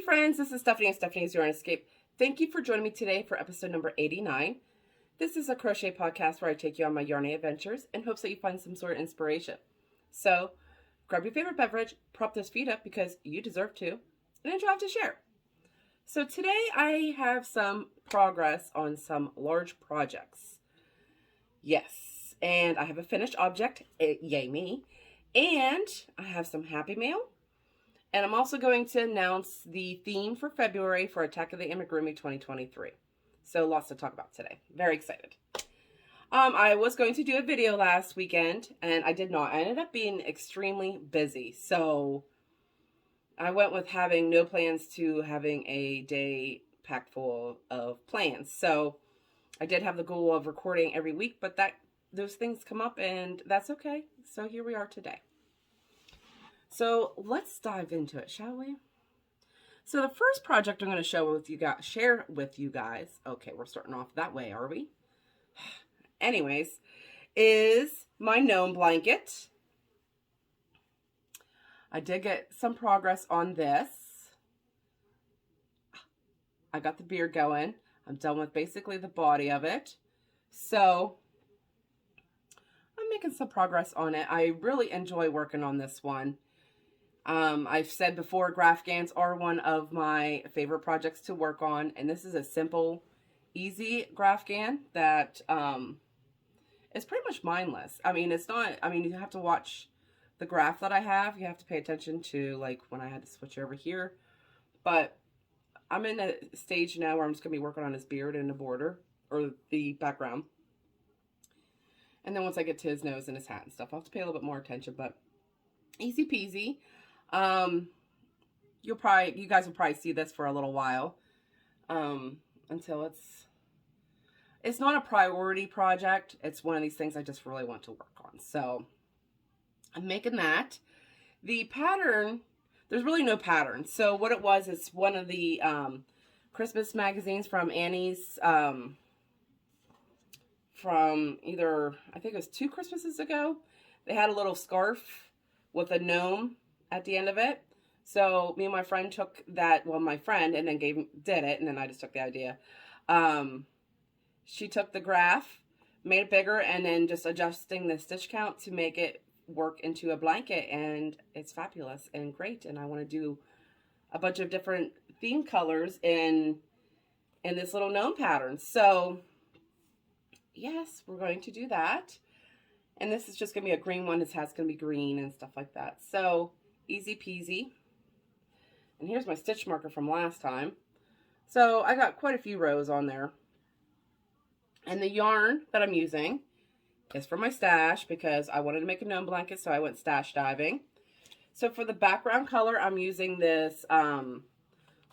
friends, this is Stephanie of Stephanie's Yarn Escape. Thank you for joining me today for episode number 89. This is a crochet podcast where I take you on my Yarny adventures in hopes that you find some sort of inspiration. So, grab your favorite beverage, prop those feet up because you deserve to, and enjoy to share. So today I have some progress on some large projects. Yes, and I have a finished object, yay me, and I have some happy mail. And I'm also going to announce the theme for February for Attack of the Amigurumi 2023. So lots to talk about today. Very excited. I was going to do a video last weekend, and I did not. I ended up being extremely busy. So I went with having no plans to having a day packed full of plans. So I did have the goal of recording every week, but those things come up, and that's okay. So here we are today. So let's dive into it, shall we? So the first project I'm going to share with you guys. Okay, we're starting off that way, are we? Anyways, is my gnome blanket. I did get some progress on this. I got the beard going. I'm done with basically the body of it. So I'm making some progress on it. I really enjoy working on this one. I've said before, Graphgans are one of my favorite projects to work on, and this is a simple, easy Graphgan that is pretty much mindless. I mean, it's not, I mean, you have to watch the graph that I have. You have to pay attention to, like, when I had to switch over here. But I'm in a stage now where I'm just going to be working on his beard and the border, or the background. And then once I get to his nose and his hat and stuff, I'll have to pay a little bit more attention, but easy peasy. You guys will probably see this for a little while, until it's not a priority project. It's one of these things I just really want to work on. So I'm making that. The pattern, there's really no pattern. So what it was, it's one of the, Christmas magazines from Annie's, from either, I think it was 2 Christmases ago. They had a little scarf with a gnome at the end of it. So me and my friend took that, well, my friend, and then did it, and then I just took the idea. She took the graph, made it bigger, and then just adjusting the stitch count to make it work into a blanket, and it's fabulous and great. And I want to do a bunch of different theme colors in this little gnome pattern. So yes, we're going to do that. And this is just going to be a green one. His hat's going to be green and stuff like that. So easy peasy. And here's my stitch marker from last time. So I got quite a few rows on there. And the yarn that I'm using is for my stash because I wanted to make a gnome blanket, so I went stash diving. So for the background color, I'm using this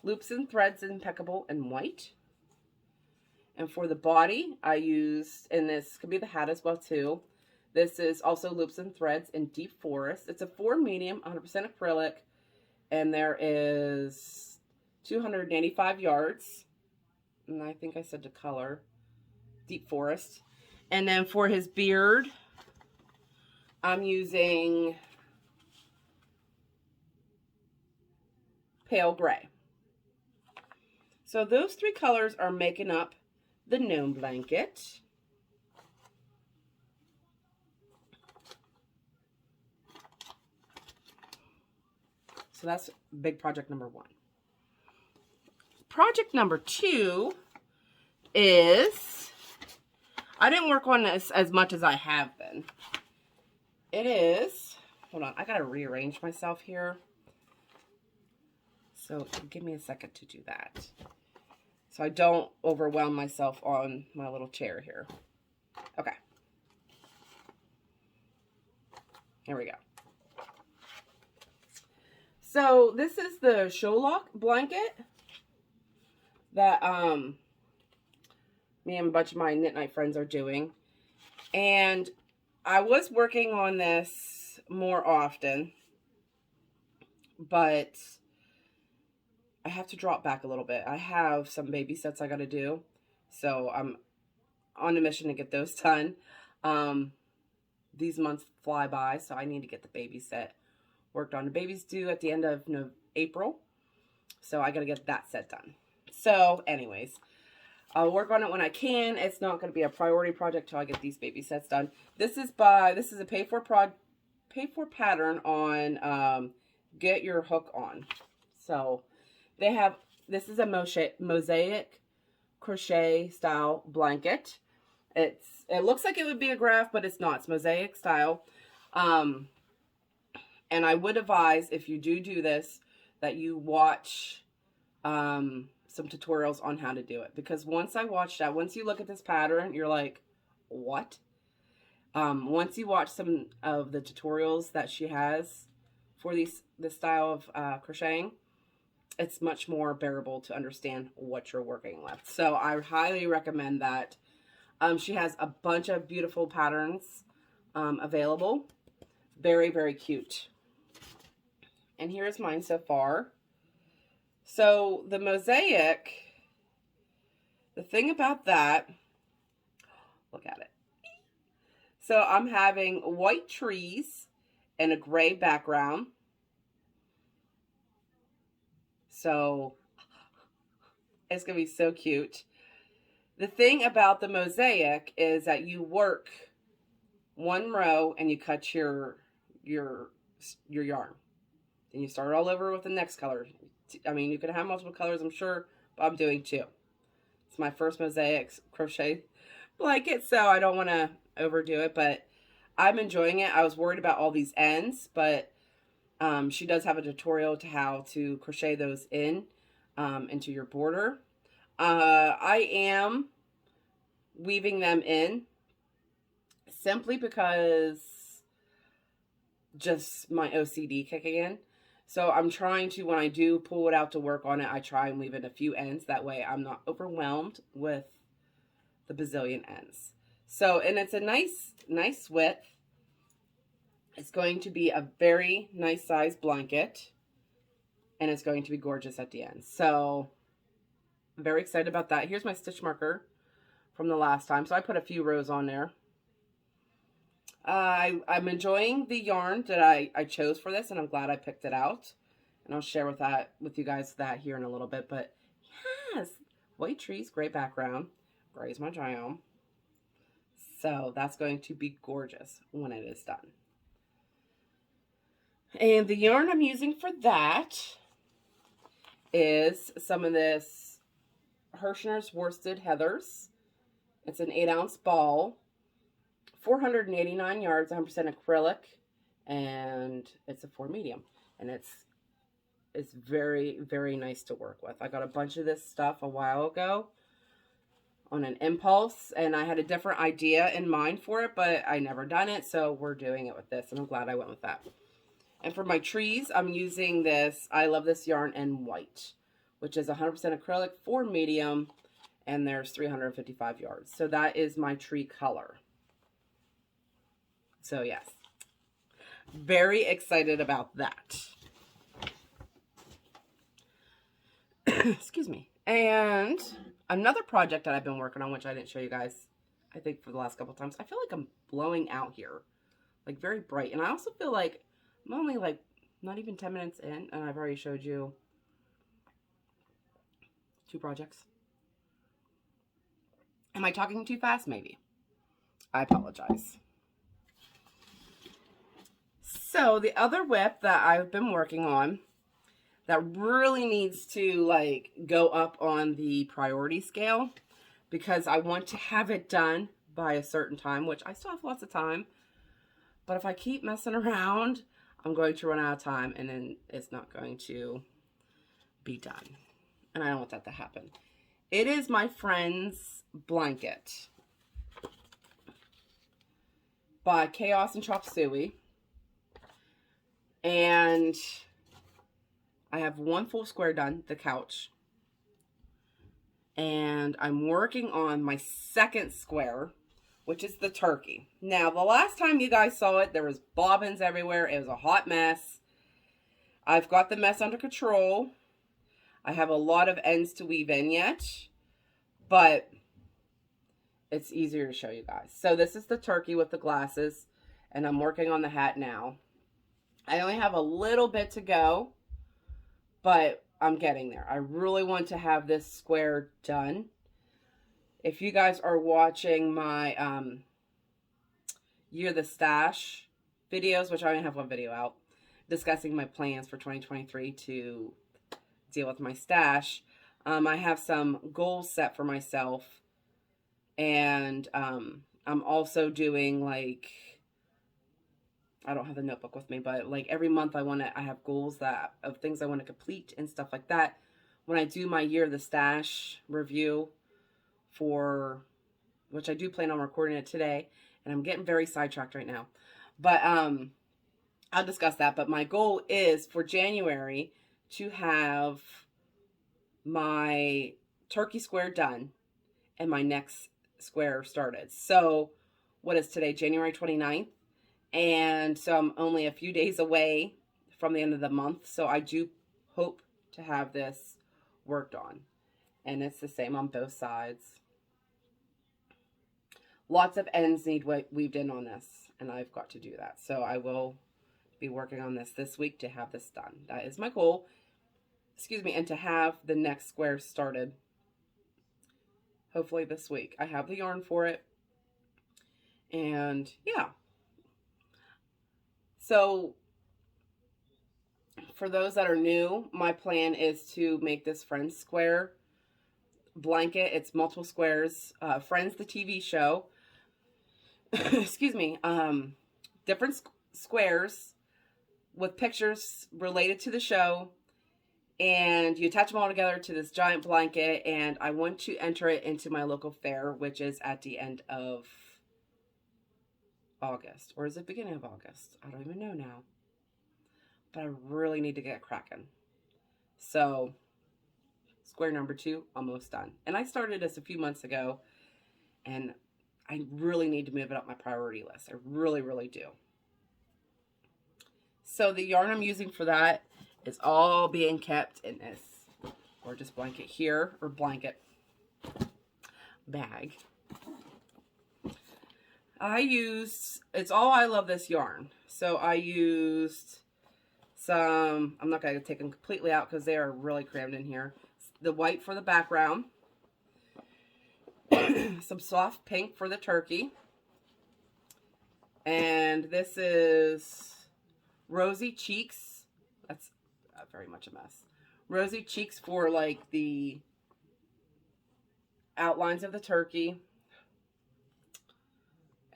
Loops and Threads Impeccable in white. And for the body, I used, and this could be the hat as well too, this is also Loops and Threads in Deep Forest. It's a 4 medium, 100% acrylic, and there is 285 yards. And I think I said the color, Deep Forest. And then for his beard, I'm using Pale Gray. So those 3 colors are making up the gnome blanket. So that's big project number 1. Project number 2 is, I didn't work on this as much as I have been. It is, hold on, I gotta rearrange myself here. So give me a second to do that, so I don't overwhelm myself on my little chair here. Okay. Here we go. So this is the Sherlock blanket that me and a bunch of my knit night friends are doing. And I was working on this more often, but I have to drop back a little bit. I have some baby sets I got to do, so I'm on a mission to get those done. These months fly by, so I need to get the baby set worked on. The baby's due at the end of April, So I got to get that set done. So anyways, I'll work on it when I can. It's not going to be a priority project till I get these baby sets done. This is a pay for pattern on Get Your Hook On. So this is a mosaic crochet style blanket. It looks like it would be a graph, but it's not. It's mosaic style. And I would advise, if you do this, that you watch some tutorials on how to do it. Because once you look at this pattern, you're like, what? Once you watch some of the tutorials that she has for this style of crocheting, it's much more bearable to understand what you're working with. So I highly recommend that. She has a bunch of beautiful patterns available. Very, very cute. And here's mine so far. So the mosaic, the thing about that, look at it. So I'm having white trees and a gray background. So it's going to be so cute. The thing about the mosaic is that you work one row and you cut your yarn. Then you start all over with the next color. I mean, you could have multiple colors, I'm sure, but I'm doing 2. It's my first mosaic crochet blanket, so I don't want to overdo it, but I'm enjoying it. I was worried about all these ends, but she does have a tutorial to how to crochet those into your border. I am weaving them in simply because just my OCD kicking in. So I'm trying to, when I do pull it out to work on it, I try and weave in a few ends. That way I'm not overwhelmed with the bazillion ends. So, and it's a nice width. It's going to be a very nice size blanket. And it's going to be gorgeous at the end. So, I'm very excited about that. Here's my stitch marker from the last time. So I put a few rows on there. I'm enjoying the yarn that I chose for this, and I'm glad I picked it out. And I'll share with you guys that here in a little bit. But yes, white trees, gray background. Gray is my jam. So that's going to be gorgeous when it is done. And the yarn I'm using for that is some of this Hirschner's Worsted Heathers. It's an 8-ounce ball, 489 yards, 100% acrylic, and it's a 4 medium. And it's very, very nice to work with. I got a bunch of this stuff a while ago on an impulse, and I had a different idea in mind for it, but I never done it, so we're doing it with this, and I'm glad I went with that. And for my trees, I'm using this, I love this yarn in white, which is 100% acrylic, 4 medium, and there's 355 yards. So that is my tree color. So yes, very excited about that. Excuse me. And another project that I've been working on, which I didn't show you guys, I think for the last couple of times, I feel like I'm blowing out here, like very bright. And I also feel like I'm only like not even 10 minutes in, and I've already showed you 2 projects. Am I talking too fast? Maybe. I apologize. So the other whip that I've been working on that really needs to like go up on the priority scale, because I want to have it done by a certain time, which I still have lots of time, but if I keep messing around, I'm going to run out of time, and then it's not going to be done, and I don't want that to happen. It is my friend's blanket by Chaos and Chop Suey, and I have 1 full square done, the couch, and I'm working on my 2nd square, which is the turkey. Now, the last time you guys saw it, there was bobbins everywhere. It was a hot mess. I've got the mess under control. I have a lot of ends to weave in yet, but it's easier to show you guys. So this is the turkey with the glasses, and I'm working on the hat now. I only have a little bit to go, but I'm getting there. I really want to have this square done. If you guys are watching my Year the Stash videos, which I only have one video out, discussing my plans for 2023 to deal with my stash, I have some goals set for myself, and I'm also doing, like, I don't have the notebook with me, but like every month I have goals of things I want to complete and stuff like that. When I do my Year of the Stash review, which I do plan on recording it today, and I'm getting very sidetracked right now, but I'll discuss that. But my goal is for January to have my turkey square done and my next square started. So what is today? January 29th. And so I'm only a few days away from the end of the month. So I do hope to have this worked on. And it's the same on both sides. Lots of ends need weaved in on this. And I've got to do that. So I will be working on this week to have this done. That is my goal. Excuse me. And to have the next square started. Hopefully this week. I have the yarn for it. And yeah. So, for those that are new, my plan is to make this Friends square blanket. It's multiple squares. Friends, the TV show. Excuse me. Different squares with pictures related to the show. And you attach them all together to this giant blanket. And I want to enter it into my local fair, which is at the end of August, or is it beginning of August? I don't even know now, but I really need to get cracking. So square number 2 almost done, and I started this a few months ago, and I really need to move it up my priority list. I really do. So the yarn I'm using for that is all being kept in this gorgeous blanket here, or blanket bag. It's all I love this yarn. So I used some, I'm not going to take them completely out because they are really crammed in here. The white for the background. Some soft pink for the turkey. And this is Rosy Cheeks. That's very much a mess. Rosy Cheeks for like the outlines of the turkey.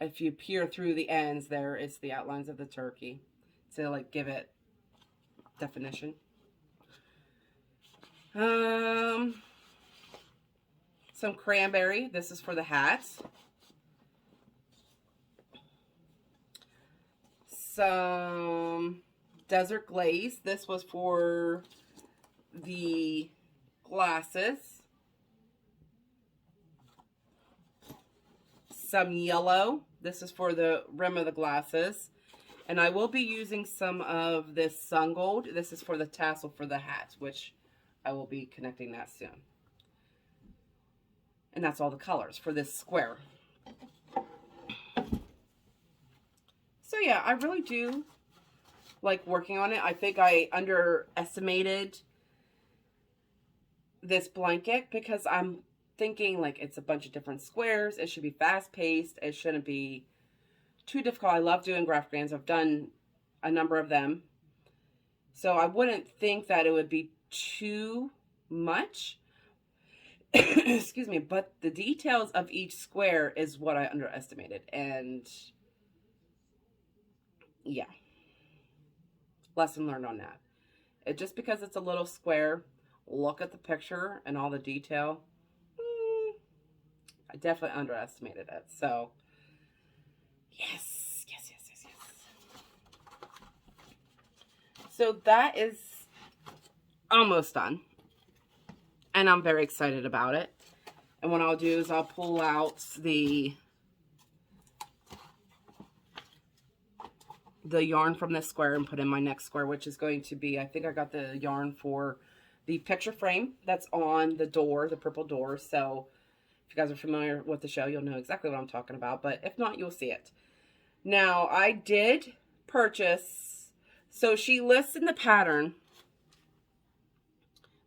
If you peer through the ends, there is the outlines of the turkey to like give it definition. Some cranberry. This is for the hat. Some desert glaze. This was for the glasses. Some yellow. This is for the rim of the glasses. And I will be using some of this sun gold. This is for the tassel for the hat, which I will be connecting that soon. And that's all the colors for this square. So yeah, I really do like working on it. I think I underestimated this blanket because I'm thinking like it's a bunch of different squares. It should be fast paced. It shouldn't be too difficult. I love doing graphic designs. I've done a number of them. So I wouldn't think that it would be too much. Excuse me. But the details of each square is what I underestimated. And yeah. Lesson learned on that. Just because it's a little square, look at the picture and all the detail. I definitely underestimated it. So, yes. So that is almost done. And I'm very excited about it. And what I'll do is I'll pull out the yarn from this square and put in my next square, which is going to be, I think I got the yarn for the picture frame that's on the door, the purple door. So if you guys are familiar with the show, you'll know exactly what I'm talking about. But if not, you'll see it. Now, I did purchase, so she lists in the pattern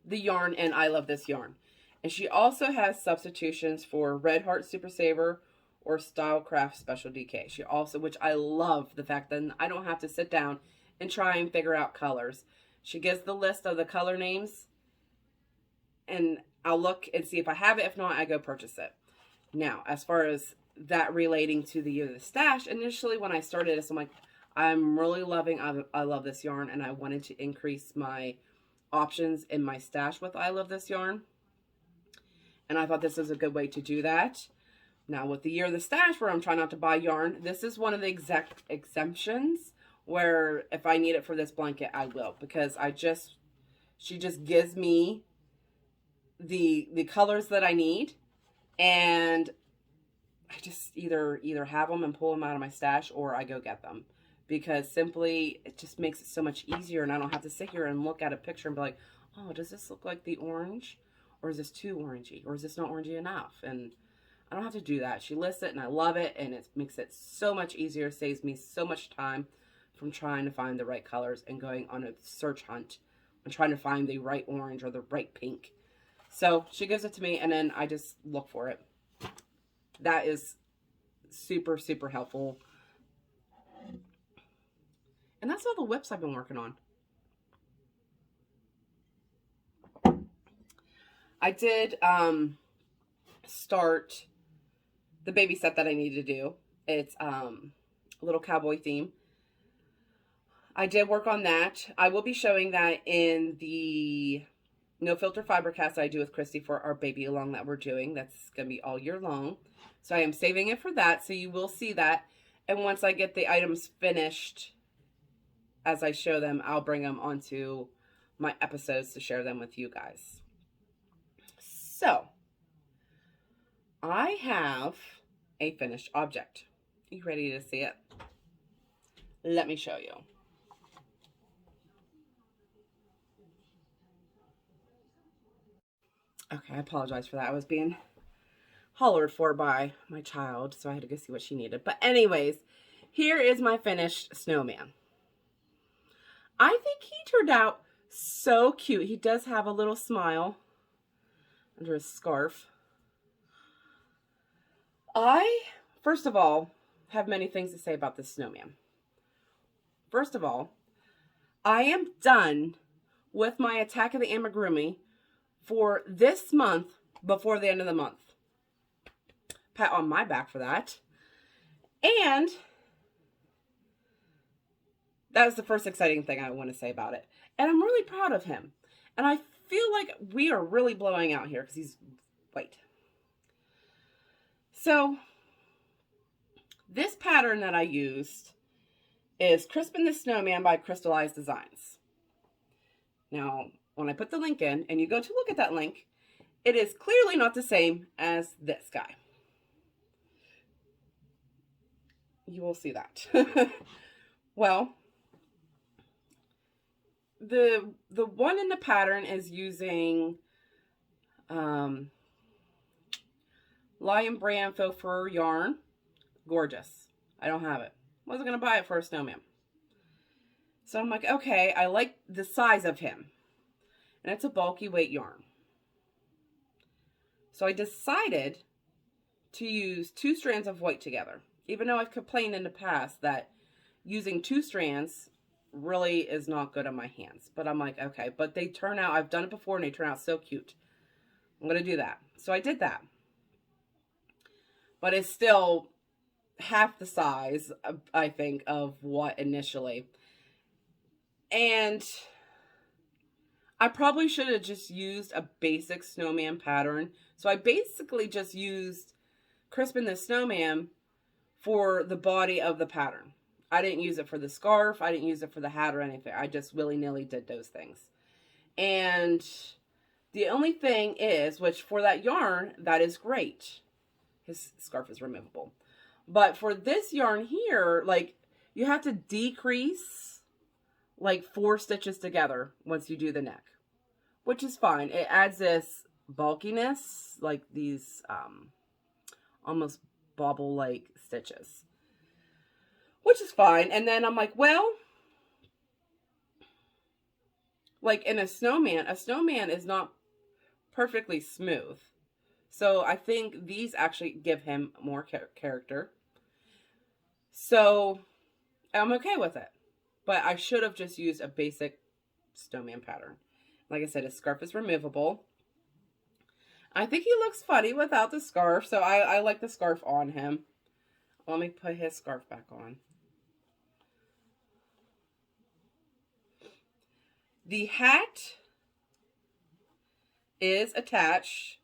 the yarn in I Love This Yarn. And she also has substitutions for Red Heart Super Saver or Stylecraft Special DK. She also, which I love the fact that I don't have to sit down and try and figure out colors. She gives the list of the color names and I'll look and see if I have it. If not, I go purchase it. Now, as far as that relating to the Year of the Stash, initially when I started this, I'm like, I'm really loving I Love This Yarn, and I wanted to increase my options in my stash with I Love This Yarn. And I thought this was a good way to do that. Now, with the Year of the Stash, where I'm trying not to buy yarn, this is one of the exact exemptions where if I need it for this blanket, I will. Because she just gives me the colors that I need, and I just either have them and pull them out of my stash, or I go get them, because simply it just makes it so much easier, and I don't have to sit here and look at a picture and be like, oh, does this look like the orange, or is this too orangey, or is this not orangey enough? And I don't have to do that. She lists it, and I love it, and it makes it so much easier, saves me so much time from trying to find the right colors and going on a search hunt and trying to find the right orange or the right pink. So she gives it to me, and then I just look for it. That is super, super helpful. And that's all the whips I've been working on. I did start the baby set that I need to do. It's a little cowboy theme. I did work on that. I will be showing that in the No Filter Fiber cast I do with Christy for our baby along that we're doing. That's going to be all year long. So I am saving it for that, so you will see that. And once I get the items finished, as I show them, I'll bring them onto my episodes to share them with you guys. So, I have a finished object. Are you ready to see it? Let me show you. Okay, I apologize for that. I was being hollered for by my child, so I had to go see what she needed. But anyways, here is my finished snowman. I think he turned out so cute. He does have a little smile under his scarf. I, first of all, have many things to say about this snowman. First of all, I am done with my Attack of the Amigurumi for this month before the end of the month. Pat on my back for that. And that was the first exciting thing I want to say about it. And I'm really proud of him. And I feel like we are really blowing out here because he's white. So this pattern that I used is Crispin the Snowman by Crystallized Designs. Now, when I put the link in and you go to look at that link, it is clearly not the same as this guy. You will see that. Well, the one in the pattern is using Lion Brand Faux Fur yarn. Gorgeous. I don't have it. Wasn't going to buy it for a snowman. So I'm like, okay, I like the size of him. And it's a bulky weight yarn. So I decided to use 2 strands of white together. Even though I've complained in the past that using 2 strands really is not good on my hands. But I'm like, okay, but they turn out, I've done it before and they turn out so cute. I'm going to do that. So I did that. But it's still half the size, I think, of what initially. And I probably should have just used a basic snowman pattern. So I basically just used Crispin the Snowman for the body of the pattern. I didn't use it for the scarf. I didn't use it for the hat or anything. I just willy-nilly did those things. And the only thing is, which for that yarn, that is great. His scarf is removable. But for this yarn here, like, you have to decrease like 4 stitches together once you do the neck, which is fine. It adds this bulkiness, like these almost bobble-like stitches, which is fine. And then I'm like, well, like in a snowman is not perfectly smooth. So I think these actually give him more character. So I'm okay with it. But I should have just used a basic snowman pattern. Like I said, his scarf is removable. I think he looks funny without the scarf, so I like the scarf on him. Let me put his scarf back on. The hat is attached.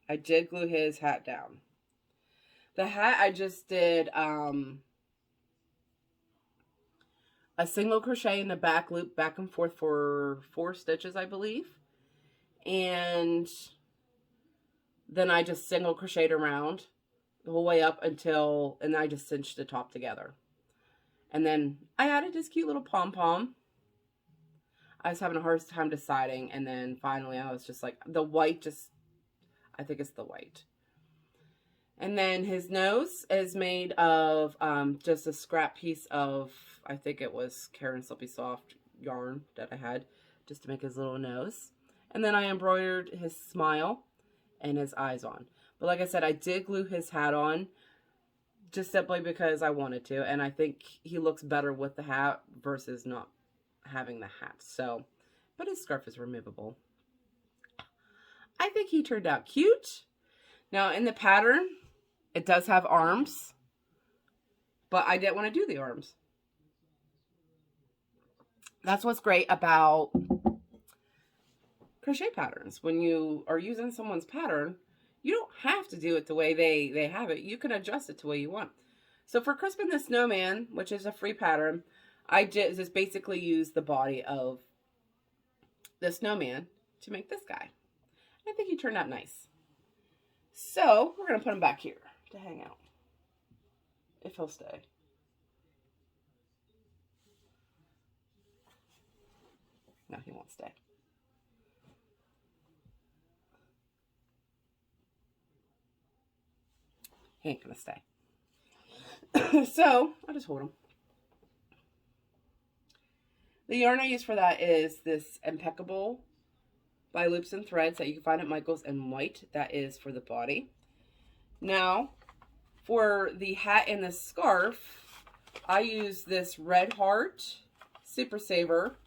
I did glue his hat down. The hat, I just did a single crochet in the back loop back and forth for 4 stitches, I believe. And then I just single crocheted around the whole way up until, and I just cinched the top together. And then I added this cute little pom-pom. I was having a hard time deciding, and then finally I was just like, the white just, I think it's the white. And then his nose is made of just a scrap piece of, I think it was Karen Soapy Soft yarn that I had just to make his little nose. And then I embroidered his smile and his eyes on. But like I said, I did glue his hat on just simply because I wanted to. And I think he looks better with the hat versus not having the hat. So, but his scarf is removable. I think he turned out cute. Now in the pattern, it does have arms, but I didn't want to do the arms. That's what's great about crochet patterns. When you are using someone's pattern, you don't have to do it the way they have it. You can adjust it to the way you want. So for Crispin the Snowman, which is a free pattern, I just basically used the body of the snowman to make this guy. I think he turned out nice. So we're going to put him back here to hang out, if he'll stay. No, he won't stay. He ain't gonna stay. So I'll just hold him. The yarn I use for that is this Impeccable by Loops and Threads that you can find at Michael's in white. That is for the body. Now, for the hat and the scarf, I use this Red Heart Super Saver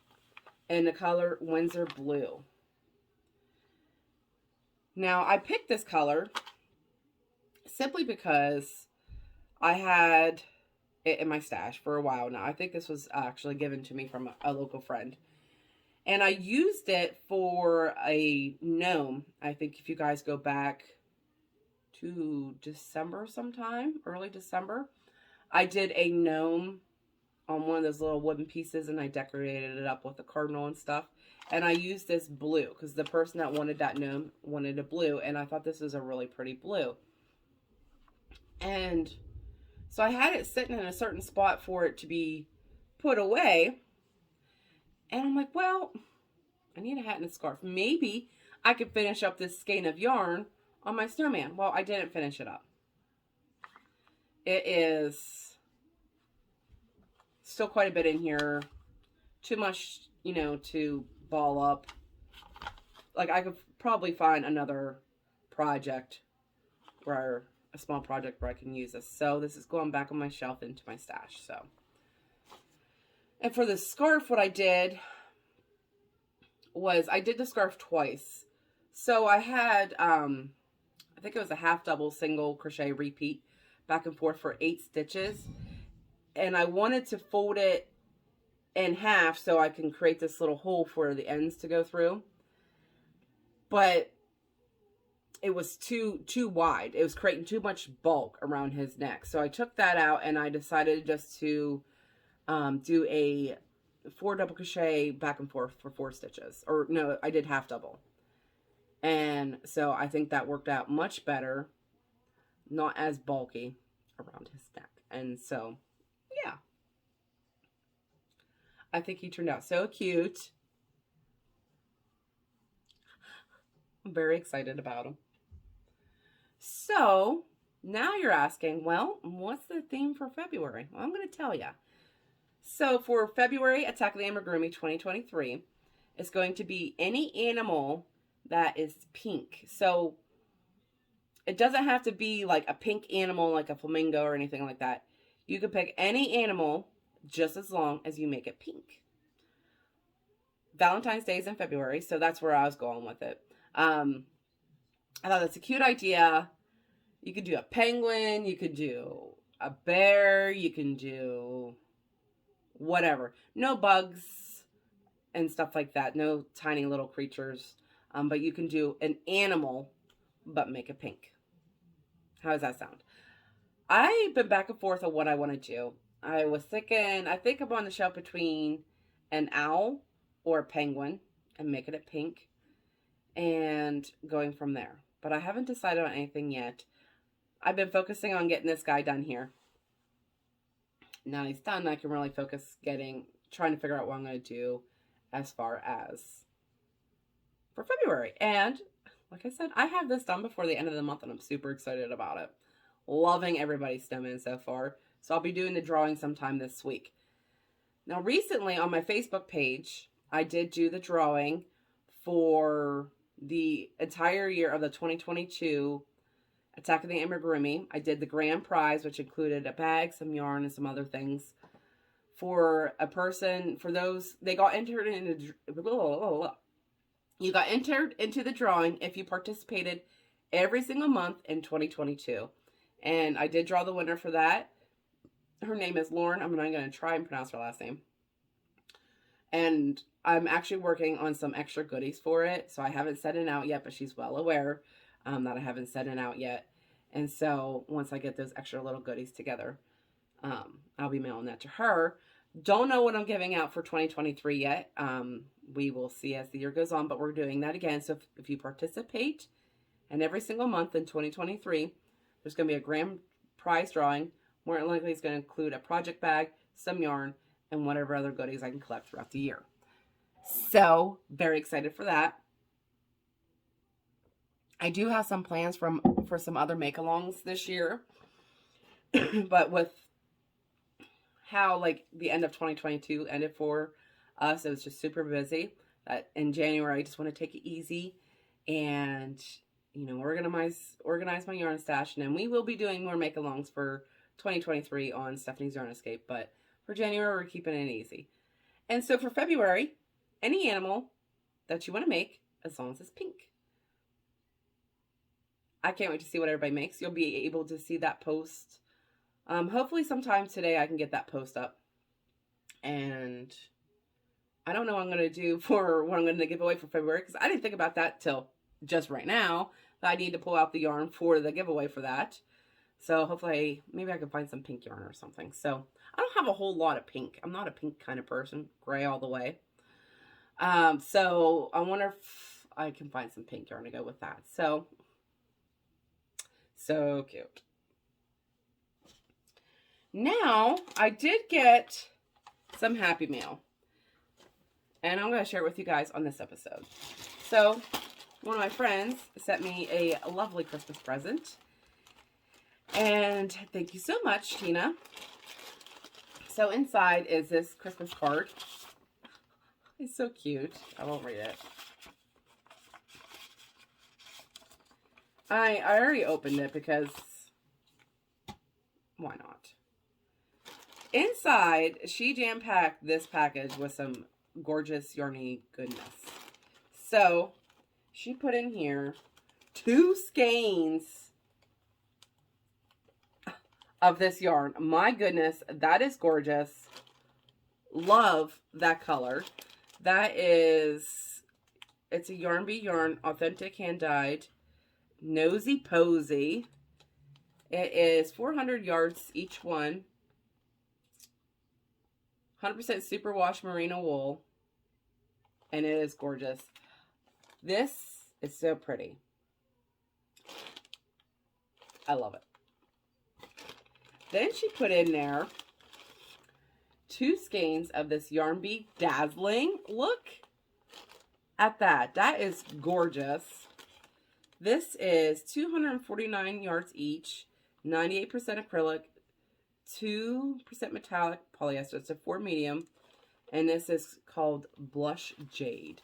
in the color Windsor Blue. Now, I picked this color simply because I had it in my stash for a while now. I think this was actually given to me from a local friend. And I used it for a gnome. I think if you guys go back to December sometime, early December, I did a gnome on one of those little wooden pieces and I decorated it up with a cardinal and stuff. And I used this blue because the person that wanted that gnome wanted a blue, and I thought this was a really pretty blue. And so I had it sitting in a certain spot for it to be put away. And I'm like, well, I need a hat and a scarf. Maybe I could finish up this skein of yarn on my snowman. Well, I didn't finish it up. It is still quite a bit in here. Too much, you know, to ball up. Like, I could probably find another project where, a small project where I can use this. So this is going back on my shelf into my stash. So, and for the scarf, what I did was I did the scarf twice. So I had, I think it was a half double single crochet repeat back and forth for 8 stitches. And I wanted to fold it in half so I can create this little hole for the ends to go through. But it was too wide. It was creating too much bulk around his neck. So I took that out and I decided just to do a 4 double crochet back and forth for 4 stitches. Or no, I did half double. And so I think that worked out much better. Not as bulky around his neck. And so, yeah. I think he turned out so cute. I'm very excited about him. So, now you're asking, well, what's the theme for February? Well, I'm going to tell you. So, for February Attack of the Amigurumi 2023, is going to be any animal that is pink. So it doesn't have to be like a pink animal like a flamingo or anything like that. You can pick any animal just as long as you make it pink. Valentine's Day is in February, so that's where I was going with it. I thought that's a cute idea. You could do a penguin, you could do a bear, you can do whatever. No bugs and stuff like that. No tiny little creatures. But you can do an animal, but make it pink. How does that sound? I've been back and forth on what I want to do. I was thinking, I think I'm on the shelf between an owl or a penguin and making it pink and going from there. But I haven't decided on anything yet. I've been focusing on getting this guy done here. Now he's done, I can really focus trying to figure out what I'm going to do as far as for February. And like I said, I have this done before the end of the month and I'm super excited about it. Loving everybody's snowman so far. So I'll be doing the drawing sometime this week. Now recently on my Facebook page, I did do the drawing for the entire year of the 2022 Attack of the Amigurumi. I did the grand prize, which included a bag, some yarn, and some other things. For a person, for those, they got entered into, you got entered into the drawing if you participated every single month in 2022. And I did draw the winner for that. Her name is Lauren. I'm not going to try and pronounce her last name. And I'm actually working on some extra goodies for it. So I haven't sent it out yet, but she's well aware that I haven't sent it out yet. And so once I get those extra little goodies together, I'll be mailing that to her. Don't know what I'm giving out for 2023 yet. We will see as the year goes on, but we're doing that again. So if you participate, and every single month in 2023, there's going to be a grand prize drawing. More than likely, it's going to include a project bag, some yarn, and whatever other goodies I can collect throughout the year. So, very excited for that. I do have some plans for some other make-alongs this year. But with how, like, the end of 2022 ended for us, it was just super busy. In January, I just want to take it easy and, you know, organize my yarn stash. And then we will be doing more make-alongs for 2023 on Stephanie's Yarn Escape. But for January, we're keeping it easy. And so for February, any animal that you want to make, as long as it's pink. I can't wait to see what everybody makes. You'll be able to see that post. Hopefully sometime today I can get that post up. And I don't know what I'm going to do for what I'm going to give away for February, because I didn't think about that till just right now. That I need to pull out the yarn for the giveaway for that. So hopefully, maybe I can find some pink yarn or something. So I don't have a whole lot of pink. I'm not a pink kind of person. Gray all the way. So I wonder if I can find some pink yarn to go with that. So cute. Now, I did get some Happy Mail. And I'm going to share it with you guys on this episode. So, one of my friends sent me a lovely Christmas present. And thank you so much, Tina. So, inside is this Christmas card. It's so cute. I won't read it. I already opened it because why not? Inside, she jam-packed this package with some gorgeous Yarny goodness. So, she put in here 2 skeins of this yarn. My goodness, that is gorgeous. Love that color. That is, it's a Yarn Bee yarn, authentic hand-dyed, Nosy Posy. It is 400 yards each one. 100% superwash merino wool. And it is gorgeous. This is so pretty. I love it. Then she put in there 2 skeins of this Yarn Bee Dazzling. Look at that. That is gorgeous. This is 249 yards each, 98% acrylic, 2% metallic polyester. It's a 4 medium. And this is called Blush Jade.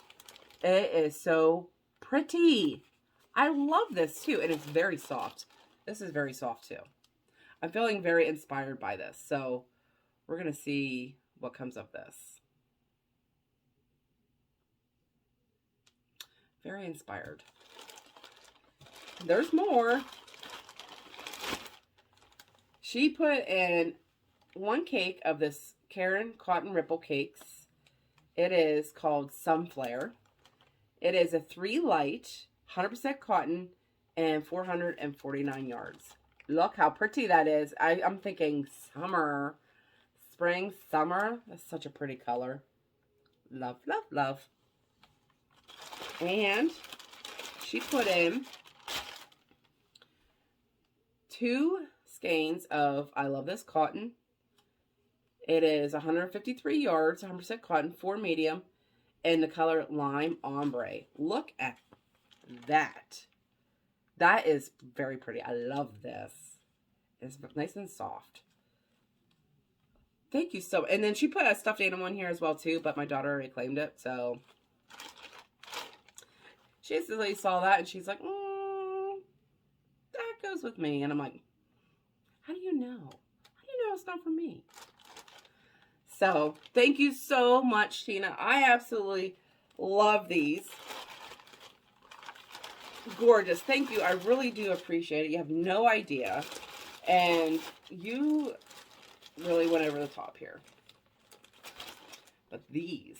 It is so pretty. I love this too. And it's very soft. This is very soft too. I'm feeling very inspired by this. So we're going to see what comes of this. Very inspired. There's more. She put in 1 cake of this Karen Cotton Ripple Cakes. It is called Sunflare. It is a 3 light, 100% cotton, and 449 yards. Look how pretty that is. I'm thinking summer. Spring, summer. That's such a pretty color. Love, love, love. And she put in 2 skeins of I Love This Cotton. It is 153 yards, 100% cotton, 4 medium, in the color Lime Ombre. Look at that. That is very pretty. I love this. It's nice and soft. Thank you so. And then she put a stuffed animal in here as well too, but my daughter already claimed it, so she instantly saw that and she's like, that goes with me. And I'm like, how do you know? How do you know it's not for me? So thank you so much, Tina. I absolutely love these. Gorgeous. Thank you. I really do appreciate it. You have no idea. And you really went over the top here. But these,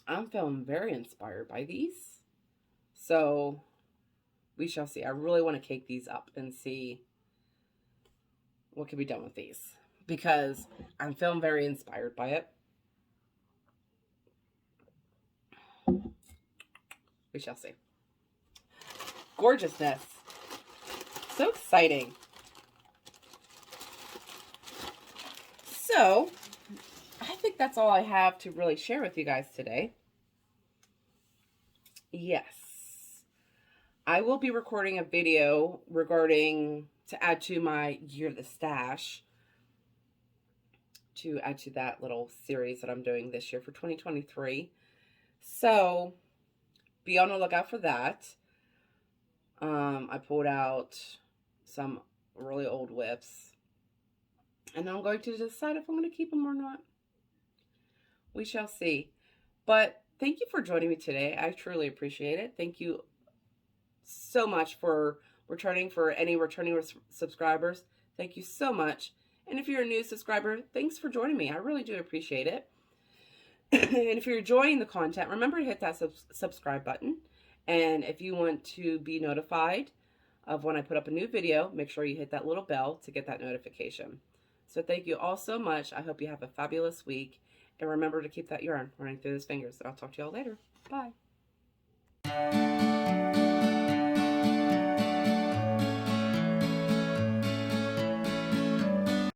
I'm feeling very inspired by these. So we shall see. I really want to cake these up and see what can be done with these, because I'm feeling very inspired by it. We shall see. Gorgeousness. So exciting. So, I think that's all I have to really share with you guys today. Yes. I will be recording a video regarding to add to my Year the Stash. To add to that little series that I'm doing this year for 2023. So, be on the lookout for that. I pulled out some really old whips. And I'm going to decide if I'm going to keep them or not. We shall see. But thank you for joining me today. I truly appreciate it. Thank you so much for returning, for any returning subscribers. Thank you so much. And if you're a new subscriber, thanks for joining me. I really do appreciate it. And if you're enjoying the content, remember to hit that subscribe button. And if you want to be notified of when I put up a new video, make sure you hit that little bell to get that notification. So thank you all so much. I hope you have a fabulous week. And remember to keep that yarn running through those fingers. I'll talk to you all later. Bye.